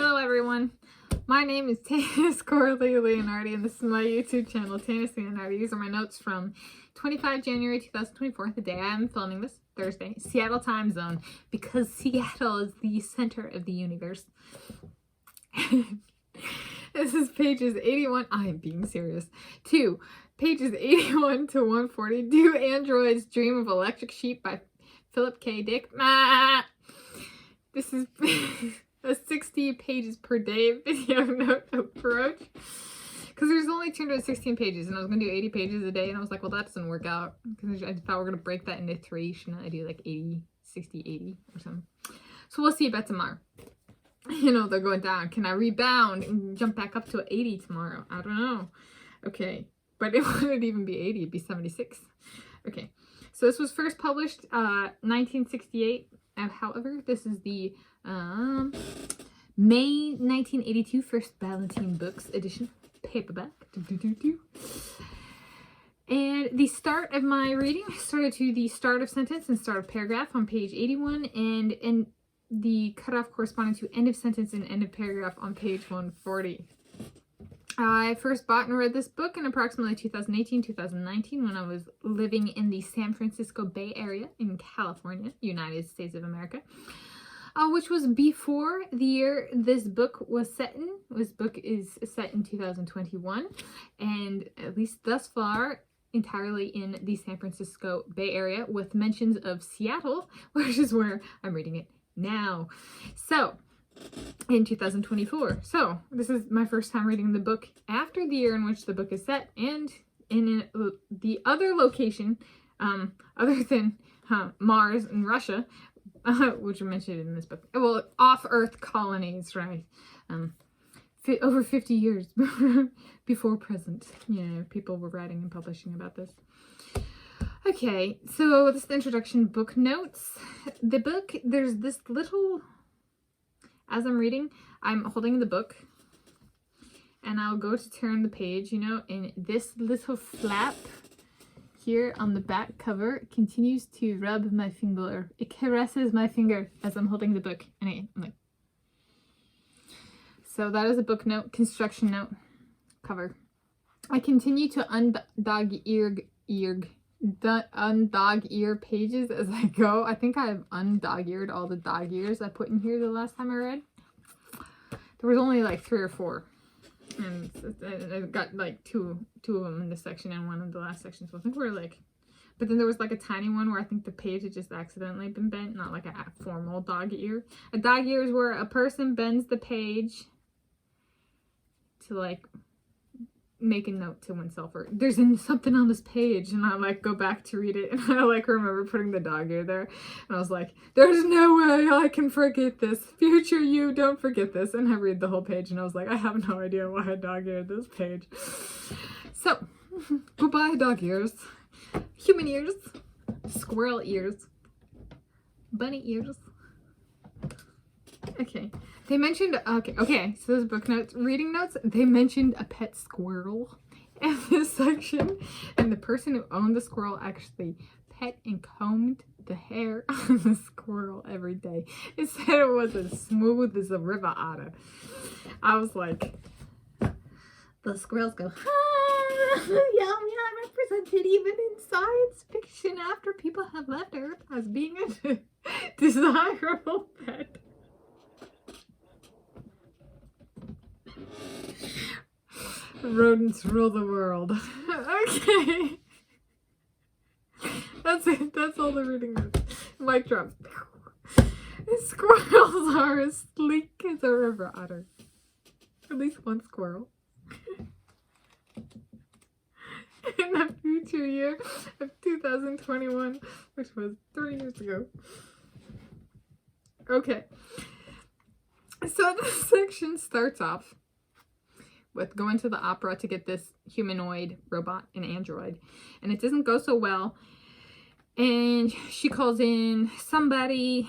Hello everyone, my name is Tanis Coralee Leonhardi and this is my YouTube channel, Tanis Leonhardi. These are my notes from 25 January 2024, the day I'm filming this, Thursday, Seattle time zone, because Seattle is the center of the universe. This is pages 81, I'm being serious, to pages 81 to 140, Do Androids Dream of Electric Sheep by Philip K. Dick. This is a 60 pages per day video note approach, because there's only 216 pages and I was going to do 80 pages a day, and I was like, well, that doesn't work out, because I thought we were going to break that into 3. Shouldn't I do like 80, 60, 80 or something? So we'll see about tomorrow. You know, they're going down. Can I rebound and jump back up to 80 tomorrow? I don't know. Okay, but it wouldn't even be 80, it'd be 76. Okay, so this was first published 1968. However, this is the May 1982 First Ballantine Books edition, paperback. And the start of my reading started to the start of sentence and start of paragraph on page 81, and the cutoff corresponding to end of sentence and end of paragraph on page 140. I first bought and read this book in approximately 2018-2019 when I was living in the San Francisco Bay Area in California, United States of America, which was before the year this book was set in. This book is set in 2021, and at least thus far, entirely in the San Francisco Bay Area, with mentions of Seattle, which is where I'm reading it now. So, in 2024. So, this is my first time reading the book after the year in which the book is set, and in the other location, other than Mars and Russia, which are mentioned in this book. Well, off-Earth colonies, right? Over 50 years before present. Yeah, people were writing and publishing about this. Okay, so this is the introduction book notes. The book, there's this little... As I'm reading, I'm holding the book, and I'll go to turn the page, you know, and this little flap here on the back cover continues to rub my finger. It caresses my finger as I'm holding the book. And I'm like, so that is a book note, construction note cover. I continue to undog ear pages as I go. I think I've undog-eared all the dog ears I put in here the last time I read. There was only like 3 or 4, and I got like two of them in this section and one in the last section, so I think we're like, but then there was like a tiny one where I think the page had just accidentally been bent, not like a formal dog ear. A dog ear is where a person bends the page to like make a note to oneself, or there's something on this page, and I like go back to read it, and I like remember putting the dog ear there, and I was like, there's no way I can forget this. Future you, don't forget this. And I read the whole page, and I was like, I have no idea why I dog eared this page. So goodbye dog ears, human ears, squirrel ears, bunny ears. Okay, they mentioned, okay, so those book notes, reading notes, they mentioned a pet squirrel in this section, and the person who owned the squirrel actually pet and combed the hair on the squirrel every day. It said it was as smooth as a river otter. I was like, the squirrels go, yeah, represented even in science fiction after people have left Earth as being a desirable pet. Rodents rule the world. Okay. That's it. That's all the reading notes. Mic drop. Squirrels are as sleek as a river otter. At least one squirrel. In the future year of 2021, which was 3 years ago. Okay. So this section starts off with going to the opera to get this humanoid robot, an android, and it doesn't go so well, and she calls in somebody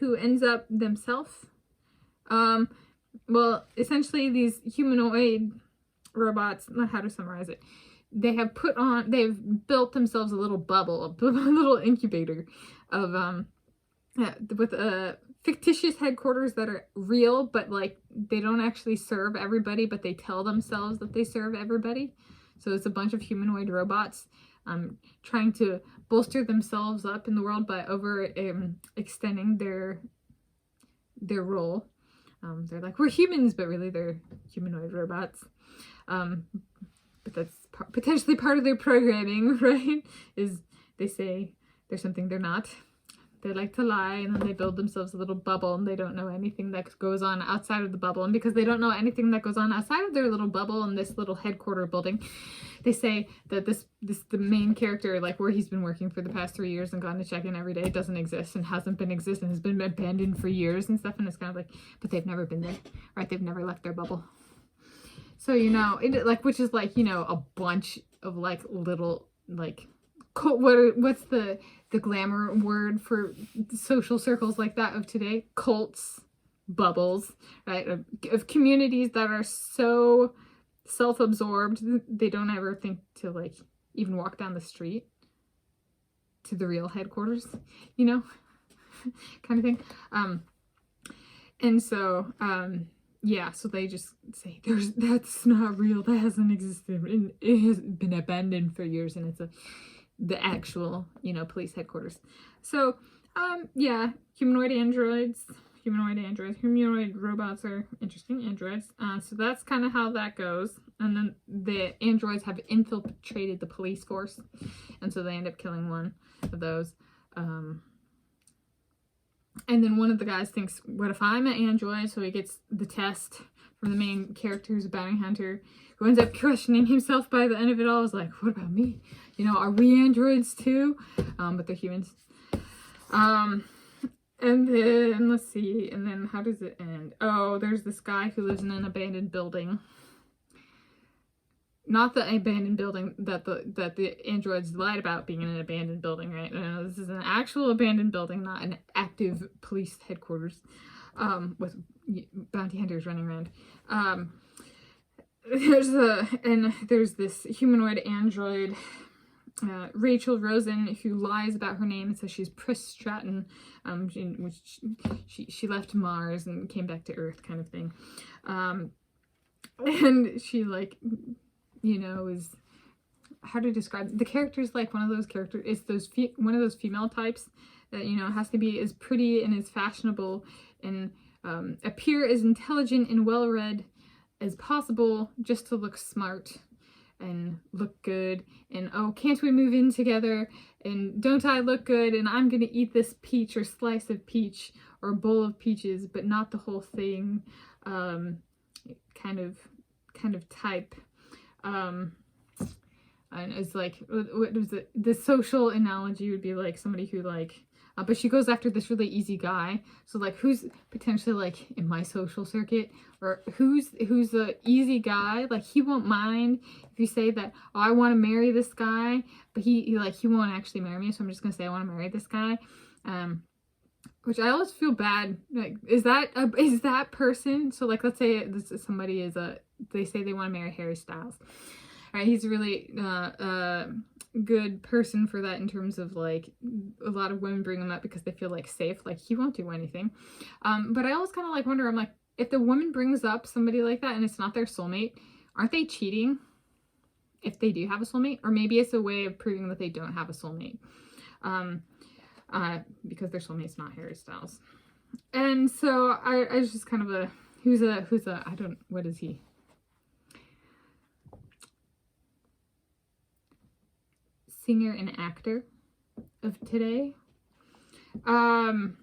who ends up themselves, well, essentially these humanoid robots, not how to summarize it, they've built themselves a little bubble, a little incubator of with fictitious headquarters that are real, but like they don't actually serve everybody, but they tell themselves that they serve everybody. So it's a bunch of humanoid robots trying to bolster themselves up in the world by extending their role. They're like, we're humans, but really they're humanoid robots. But that's potentially part of their programming, right? Is they say there's something they're not. They like to lie, and then they build themselves a little bubble, and they don't know anything that goes on outside of the bubble. And because they don't know anything that goes on outside of their little bubble in this little headquarter building, they say that the main character, like where he's been working for the past 3 years and gone to check in every day, doesn't exist and hasn't been existing, has been abandoned for years and stuff. And it's kind of like, but they've never been there, right? They've never left their bubble. So, you know, like, which is like, you know, a bunch of like little, like, what's the glamour word for social circles like that of today? Cults, bubbles, right? Of communities that are so self-absorbed, they don't ever think to like even walk down the street to the real headquarters, you know, kind of thing. And so, yeah, so they just say, that's not real, that hasn't existed, and it has been abandoned for years, and it's the actual, you know, police headquarters. So, yeah, humanoid robots are interesting, androids. So that's kind of how that goes. And then the androids have infiltrated the police force, and so they end up killing one of those. And then one of the guys thinks, what if I'm an android? So he gets the test from the main character, who's a bounty hunter, who ends up questioning himself by the end of it all. Is like, what about me? You know, are we androids too? But they're humans. And then, let's see, and then how does it end? Oh, there's this guy who lives in an abandoned building. Not the abandoned building that the androids lied about being in an abandoned building, right? No, this is an actual abandoned building, not an active police headquarters, with bounty hunters running around. There's this humanoid android, Rachel Rosen, who lies about her name and says she's Pris Stratton, which she left Mars and came back to Earth, kind of thing. And she, like, you know, is, how to describe the character's like one of those characters, it's one of those female types that, you know, has to be as pretty and as fashionable and appear as intelligent and well-read as possible, just to look smart and look good, and oh, can't we move in together, and don't I look good, and I'm gonna eat this peach or slice of peach or bowl of peaches, but not the whole thing, kind of type. And it's like, what was it? The social analogy would be like somebody who like, but she goes after this really easy guy. So like, who's potentially like in my social circuit, or who's a easy guy? Like, he won't mind if you say that, oh, I want to marry this guy, but he won't actually marry me. So I'm just gonna say I want to marry this guy. Which I always feel bad. Like, is that person? So like, let's say somebody they say they want to marry Harry Styles. All right, he's a really good person for that, in terms of like, a lot of women bring him up because they feel like safe, like he won't do anything. But I always kind of like wonder, I'm like, if the woman brings up somebody like that and it's not their soulmate, aren't they cheating if they do have a soulmate? Or maybe it's a way of proving that they don't have a soulmate, because their soulmate's not Harry Styles. And so I was just kind of what is he? Singer and actor of today. And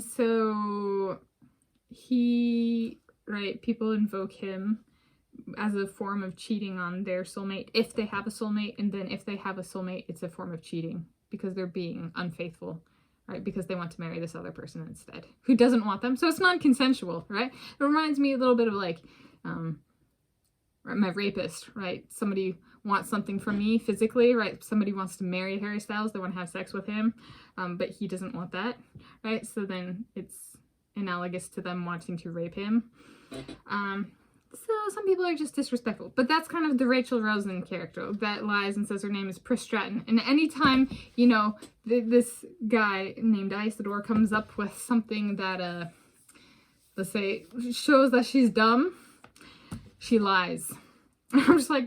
so people invoke him as a form of cheating on their soulmate, if they have a soulmate, and then if they have a soulmate, it's a form of cheating because they're being unfaithful, right? Because they want to marry this other person instead, who doesn't want them. So it's non-consensual, right? It reminds me a little bit of like, my rapist, right? Somebody wants something from me physically, right? Somebody wants to marry Harry Styles, they want to have sex with him, but he doesn't want that, right? So then it's analogous to them wanting to rape him. So some people are just disrespectful. But that's kind of the Rachel Rosen character that lies and says her name is Pris Stratton. And anytime, you know, this guy named Isidore comes up with something that, let's say, shows that she's dumb, she lies. I'm just like,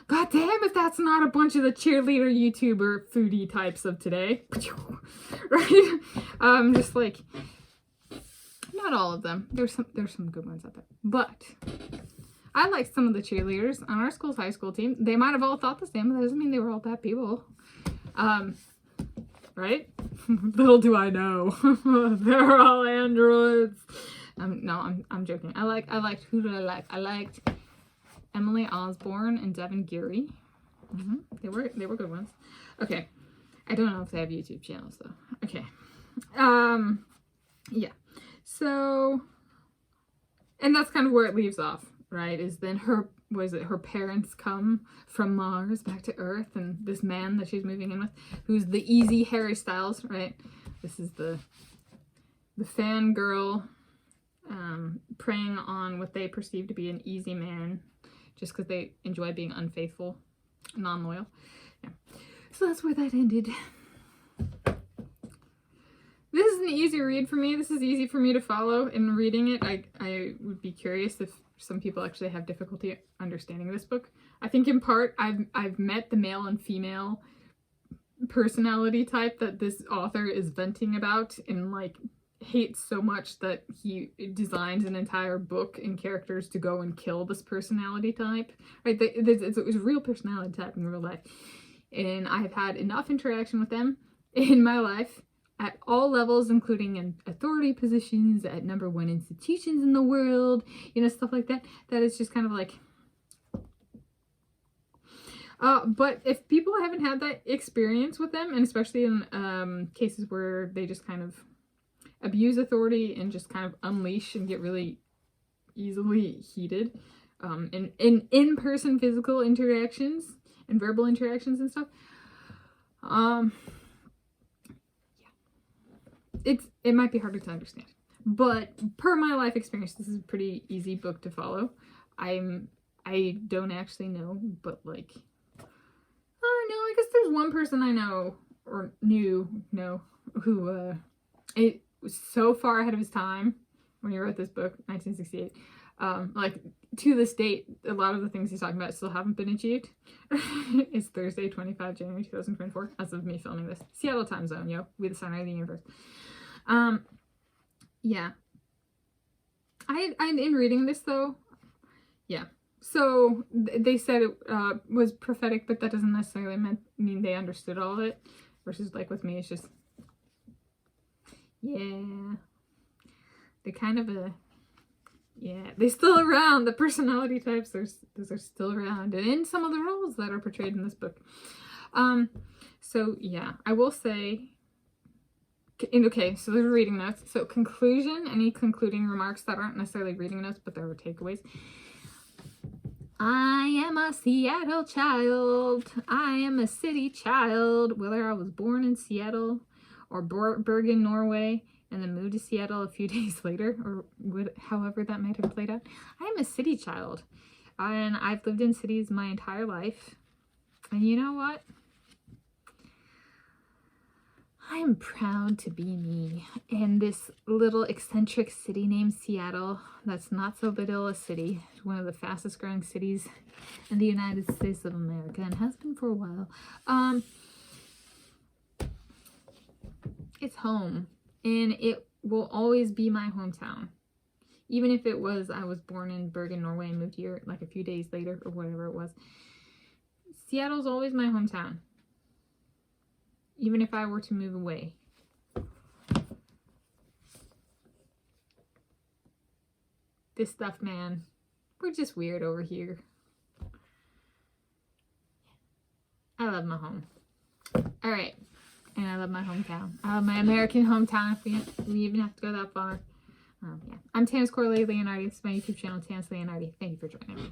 God damn if that's not a bunch of the cheerleader YouTuber foodie types of today. Right? Just like, not all of them. There's some good ones out there. But I like some of the cheerleaders on our school's high school team. They might have all thought the same, but that doesn't mean they were all bad people. Right? Little do I know. They're all androids. No, I'm joking. I liked, who did I like? I liked Emily Osborne and Devin Geary. They were good ones. Okay. I don't know if they have YouTube channels though. Okay. Yeah. So, and that's kind of where it leaves off, right? Is then her parents come from Mars back to Earth, and this man that she's moving in with, who's the easy Harry Styles, right? This is the fangirl preying on what they perceive to be an easy man, just because they enjoy being unfaithful, non-loyal. Yeah. So that's where that ended. This is an easy read for me. This is easy for me to follow. In reading it, I would be curious if some people actually have difficulty understanding this book. I think in part I've met the male and female personality type that this author is venting about, and like hates so much that he designs an entire book and characters to go and kill this personality type. Right? It's a real personality type in real life, and I've had enough interaction with them in my life at all levels, including in authority positions at #1 institutions in the world, you know, stuff like that. That is just kind of like, but if people haven't had that experience with them, and especially in cases where they just kind of abuse authority and just kind of unleash and get really easily heated, in in-person physical interactions and verbal interactions and stuff, it might be harder to understand. But per my life experience, this is a pretty easy book to follow. I don't actually know, but like, oh no, I guess there's one person I know or knew who it was so far ahead of his time when he wrote this book, 1968. Like to this date, a lot of the things he's talking about still haven't been achieved. It's Thursday, 25 January 2024, as of me filming this. Seattle time zone, yo. We the center of the universe. Yeah. I'm in reading this though. Yeah. So they said it was prophetic, but that doesn't necessarily mean they understood all of it. Versus like with me, it's just, yeah. They're kind of they're still around. The personality types, those are still around. And in some of the roles that are portrayed in this book. So yeah, I will say, okay, so there's reading notes. So conclusion, any concluding remarks that aren't necessarily reading notes, but there were takeaways. I am a Seattle child. I am a city child. Whether I was born in Seattle or Bergen, Norway, and then moved to Seattle a few days later, or however that might have played out. I am a city child. And I've lived in cities my entire life. And you know what? I am proud to be me in this little eccentric city named Seattle. That's not so little a city. It's one of the fastest growing cities in the United States of America, and has been for a while. It's home, and it will always be my hometown. Even if I was born in Bergen, Norway, and moved here like a few days later or whatever it was. Seattle's always my hometown. Even if I were to move away. This stuff, man. We're just weird over here. I love my home. Alright. And I love my hometown. I love my American hometown if we even have to go that far. Yeah. I'm Tanis Coralee Leonhardi. This is my YouTube channel, Tanis Leonhardi. Thank you for joining me.